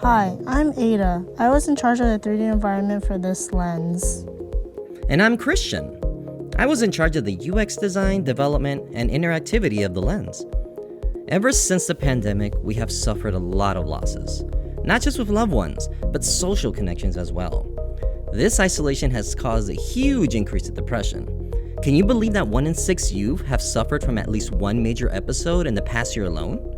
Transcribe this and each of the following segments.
Hi, I'm Ada. I was in charge of the 3D environment for this lens. And I'm Christian. I was in charge of the UX design, development, and interactivity of the lens. Ever since the pandemic, we have suffered a lot of losses, not just with loved ones, but social connections as well. This isolation has caused a huge increase in depression. Can you believe that 1 in 6 youth have suffered from at least one major episode in the past year alone?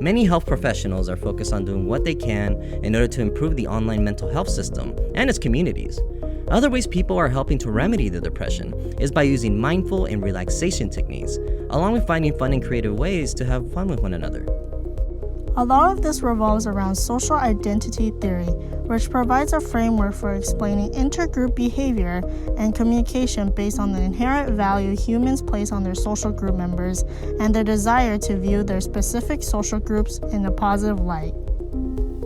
Many health professionals are focused on doing what they can in order to improve the online mental health system and its communities. Other ways people are helping to remedy the depression is by using mindful and relaxation techniques, along with finding fun and creative ways to have fun with one another. A lot of this revolves around social identity theory, which provides a framework for explaining intergroup behavior and communication based on the inherent value humans place on their social group members and their desire to view their specific social groups in a positive light.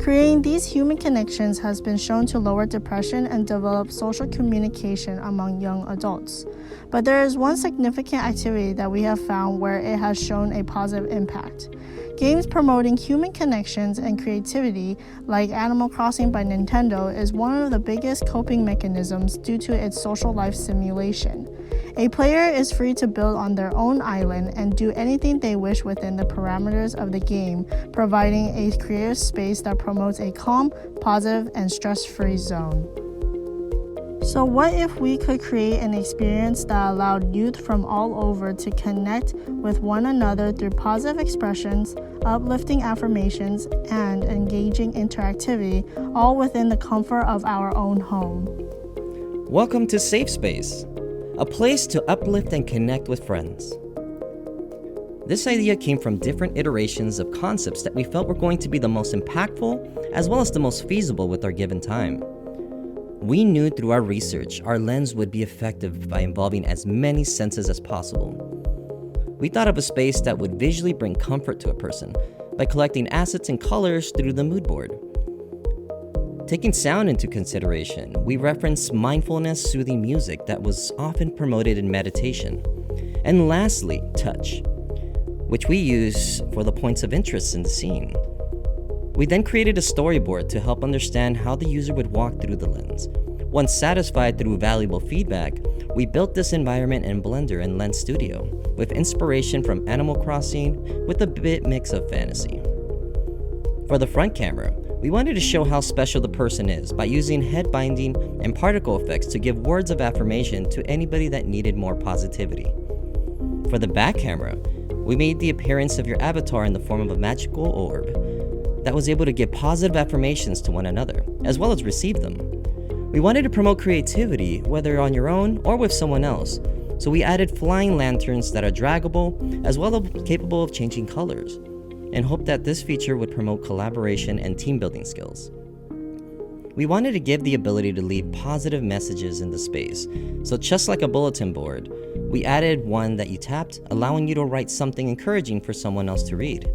Creating these human connections has been shown to lower depression and develop social communication among young adults. But there is one significant activity that we have found where it has shown a positive impact. Games promoting human connections and creativity, like Animal Crossing by Nintendo, is one of the biggest coping mechanisms due to its social life simulation. A player is free to build on their own island and do anything they wish within the parameters of the game, providing a creative space that promotes a calm, positive, and stress-free zone. So what if we could create an experience that allowed youth from all over to connect with one another through positive expressions, uplifting affirmations, and engaging interactivity, all within the comfort of our own home? Welcome to Safe Space, a place to uplift and connect with friends. This idea came from different iterations of concepts that we felt were going to be the most impactful as well as the most feasible with our given time. We knew through our research our lens would be effective by involving as many senses as possible. We thought of a space that would visually bring comfort to a person by collecting assets and colors through the mood board. Taking sound into consideration, we referenced mindfulness soothing music that was often promoted in meditation. And lastly, touch, which we use for the points of interest in the scene. We then created a storyboard to help understand how the user would walk through the lens. Once satisfied through valuable feedback, we built this environment in Blender and Lens Studio, with inspiration from Animal Crossing with a bit mix of fantasy. For the front camera, we wanted to show how special the person is by using head binding and particle effects to give words of affirmation to anybody that needed more positivity. For the back camera, we made the appearance of your avatar in the form of a magical orb that was able to give positive affirmations to one another, as well as receive them. We wanted to promote creativity, whether on your own or with someone else, so we added flying lanterns that are draggable, as well as capable of changing colors, and hoped that this feature would promote collaboration and team building skills. We wanted to give the ability to leave positive messages in the space, so just like a bulletin board, we added one that you tapped, allowing you to write something encouraging for someone else to read.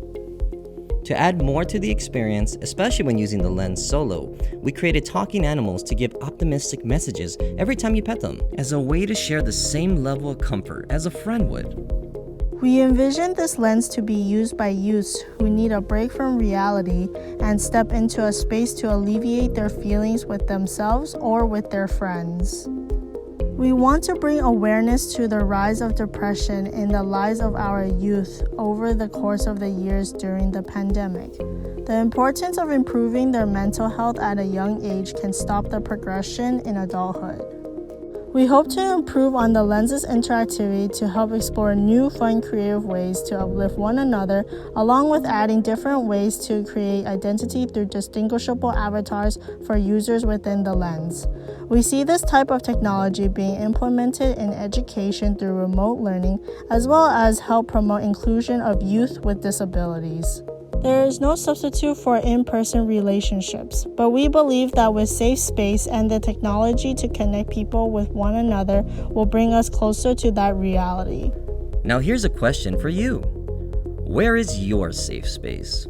To add more to the experience, especially when using the lens solo, we created talking animals to give optimistic messages every time you pet them, as a way to share the same level of comfort as a friend would. We envisioned this lens to be used by youths who need a break from reality and step into a space to alleviate their feelings with themselves or with their friends. We want to bring awareness to the rise of depression in the lives of our youth over the course of the years during the pandemic. The importance of improving their mental health at a young age can stop the progression in adulthood. We hope to improve on the lens's interactivity to help explore new, fun, creative ways to uplift one another, along with adding different ways to create identity through distinguishable avatars for users within the lens. We see this type of technology being implemented in education through remote learning, as well as help promote inclusion of youth with disabilities. There is no substitute for in-person relationships, but we believe that with safe space and the technology to connect people with one another will bring us closer to that reality. Now here's a question for you. Where is your safe space?